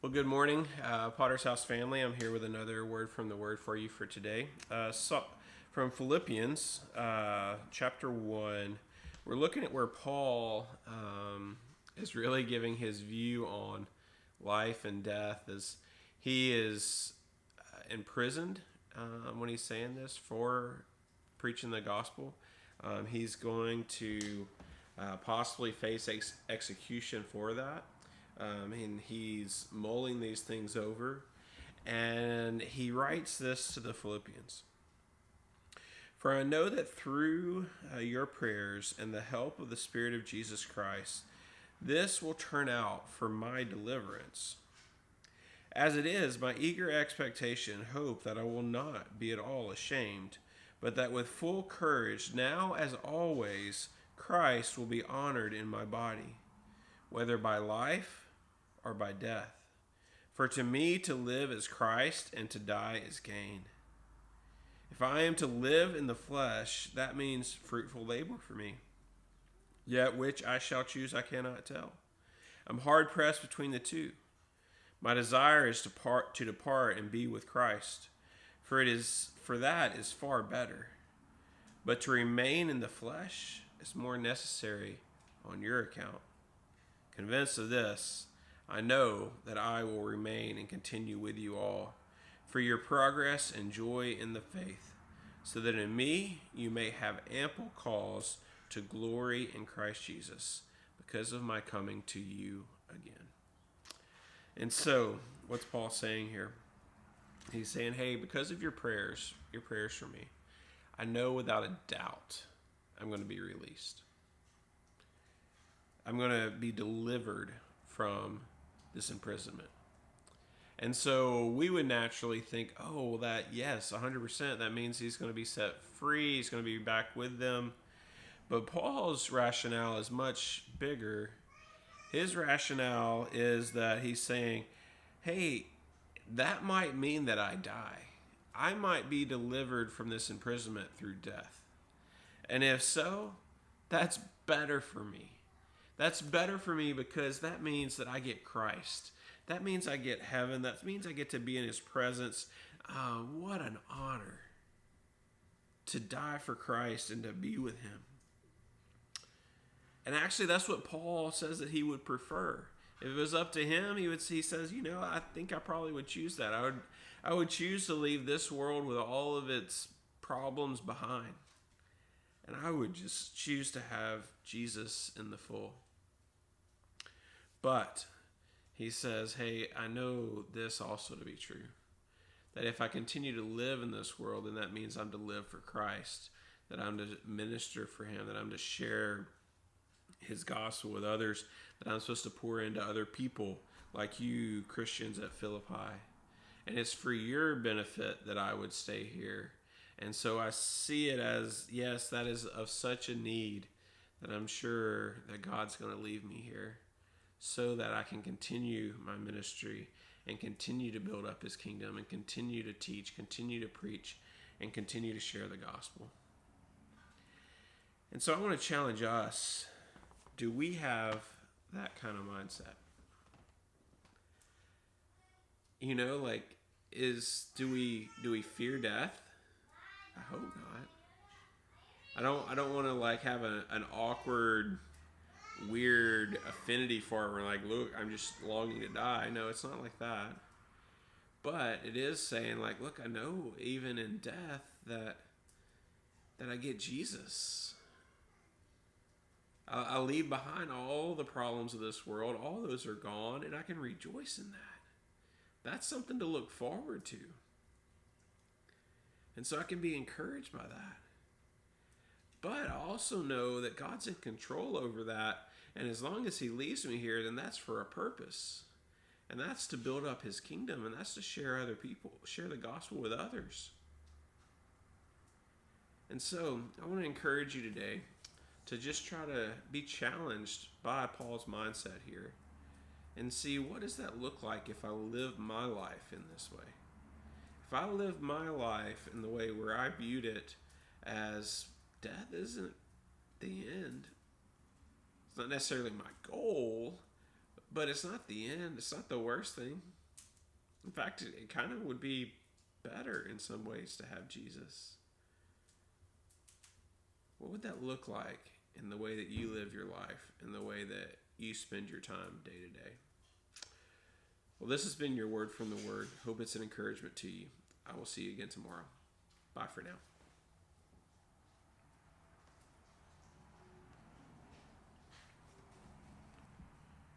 Well, good morning, Potter's House family. I'm here with another word from the Word for you for today. From Philippians, chapter 1, we're looking at where Paul is really giving his view on life and death as he is imprisoned when he's saying this for preaching the gospel. He's going to possibly face execution for that. And he's mulling these things over. And he writes this to the Philippians. For I know that through your prayers and the help of the Spirit of Jesus Christ, this will turn out for my deliverance. As it is, my eager expectation and hope that I will not be at all ashamed, but that with full courage, now as always, Christ will be honored in my body, whether by life or by death. For to me to live is Christ, and to die is gain. If I am to live in the flesh, that means fruitful labor for me. Yet which I shall choose I cannot tell. I'm hard pressed between the two. My desire is to depart and be with Christ, for that is far better. But to remain in the flesh is more necessary on your account. Convinced of this, I know that I will remain and continue with you all for your progress and joy in the faith, so that in me you may have ample cause to glory in Christ Jesus because of my coming to you again. And so, what's Paul saying here? He's saying, hey, because of your prayers for me, I know without a doubt I'm going to be released. I'm going to be delivered from this imprisonment. And so we would naturally think, oh, well, that, yes, 100%, that means he's going to be set free, he's going to be back with them. But Paul's rationale is much bigger. His rationale is that he's saying, hey, that might mean that I die. I might be delivered from this imprisonment through death. And if so, that's better for me. That's better for me because that means that I get Christ. That means I get heaven. That means I get to be in his presence. What an honor to die for Christ and to be with him. And actually, that's what Paul says that he would prefer. If it was up to him, he says, I think I probably would choose that. I would choose to leave this world with all of its problems behind. And I would just choose to have Jesus in the full. But he says, hey, I know this also to be true. That if I continue to live in this world, then that means I'm to live for Christ. That I'm to minister for him. That I'm to share his gospel with others. That I'm supposed to pour into other people like you Christians at Philippi. And it's for your benefit that I would stay here. And so I see it as, yes, that is of such a need that I'm sure that God's going to leave me here so that I can continue my ministry and continue to build up his kingdom and continue to teach, continue to preach, and continue to share the gospel. And so I want to challenge us. Do we have that kind of mindset? Do we fear death? I hope not. I don't want to have an awkward, weird affinity for it. Where look, I'm just longing to die. No, it's not like that. But it is saying look, I know even in death that I get Jesus. I'll leave behind all the problems of this world. All those are gone, and I can rejoice in that. That's something to look forward to. And so I can be encouraged by that. But I also know that God's in control over that. And as long as he leaves me here, then that's for a purpose. And that's to build up his kingdom. And that's to share the gospel with others. And so I want to encourage you today to just try to be challenged by Paul's mindset here. And see, what does that look like if I live my life in this way? If I live my life in the way where I viewed it as death isn't the end. It's not necessarily my goal, But it's not the end. It's not the worst thing. In fact, it kind of would be better in some ways to have Jesus. What would that look like in the way that you live your life, in the way that you spend your time day to day? Well, this has been your word from the Word. Hope it's an encouragement to you. I will see you again tomorrow. Bye for now.